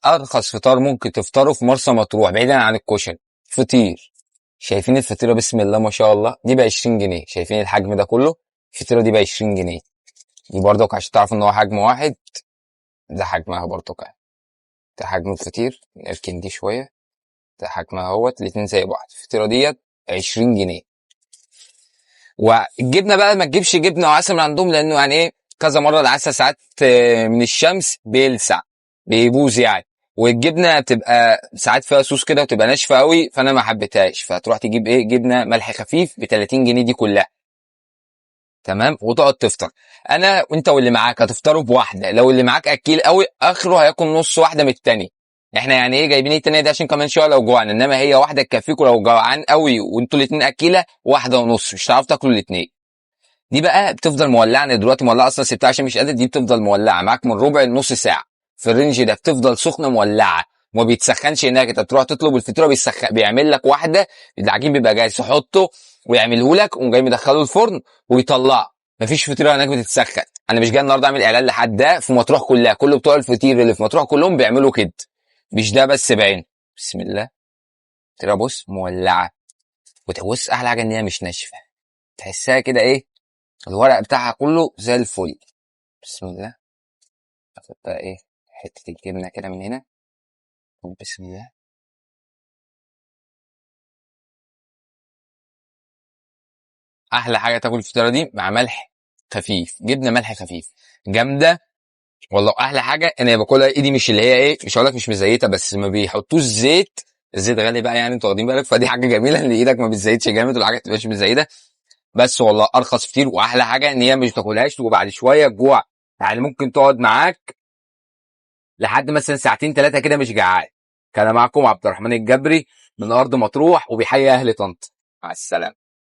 ارخص فطار ممكن تفطره في مرسى مطروح بعيدا عن الكشري، فطير. شايفين الفطيره بسم الله ما شاء الله دي ب 20 جنيه؟ شايفين الحجم ده كله؟ الفطيره دي ب 20 جنيه. دي برضك عشان تعرف ان هو حجم واحد. ده حجمها برضك اهي. ده حجم الفطير، نركن دي شويه. ده حجمها اهوت، الاتنين زي بعض. الفطيره ديت 20 جنيه. والجبنه بقى ما تجيبش جبنه وعسل من عندهم، لانه يعني ايه، كذا مره العسل ساعات من الشمس بيلسع، بيبوظ يعني. والجبنه بتبقى ساعات فيها صوص كده وتبقى ناشفه قوي، فانا ما حبيتهاش. فتروح تجيب ايه، جبنه ملح خفيف ب 30 جنيه دي كلها. تمام، وتقعد تفطر. انا وانت واللي معاك هتفطروا بواحده. لو اللي معاك اكيل قوي اخره هياكل نص واحده من التاني. احنا يعني ايه جايبين التانية دي عشان كمان شويه لو جوعنا، انما هي واحده تكفيكوا. لو جوعان قوي وانتوا الاتنين اكيله، واحده ونص مش هتعرفوا تاكلوا الاتنين. دي بقى بتفضل مولعه. انا دلوقتي مولعه اصلا، سبتها عشان مش قادر. دي بتفضل مولعه معاك من ربع لنص ساعه، في الرينج ده بتفضل سخنه مولعه. وما بيتسخنش هناك. انت بتروح تطلب الفطيره بيعمل لك واحده، العجين بيبقى جاهز تحطه ويعمله لك، وجاي مدخله الفرن ويطلعه. مفيش فطيره هناك بتتسخن. انا مش جاي النهارده اعمل اعلان لحد، ده في مطروح كلها. كل بتوع الفطير اللي في مطروح كلهم بيعملوا كده، مش ده بس بعين. بسم الله. فطيره بص مولعه. وتبص احلى حاجه ان هي مش ناشفه، تحسها كده ايه، الورق بتاعها كله زي الفل. بسم الله. اخد بقى ايه، حتة الجبنة كده من هنا. بسم الله. احلى حاجة تاكل الفطيرة دي مع ملح خفيف، جبنة ملح خفيف جامدة والله. احلى حاجة انا باكلها ايدي، مش اللي هي ايه، مش هقولك مش مزيتة، بس ما بيحطوش زيت. الزيت غالي بقى يعني، انتوا واخدين بالك. فدي حاجة جميلة ان ايدك ما بتزيتش جامد والحاجة ما تبقاش مزيتة. بس والله ارخص كتير. واحلى حاجة ان هي مش تاكلهاش وبعد شوية جوع. يعني ممكن تقعد معاك لحد مثلا ساعتين ثلاثة كده مش جعان. كان معكم عبد الرحمن الجبري من أرض مطروح، وبيحيي أهل طنطا. مع السلامة.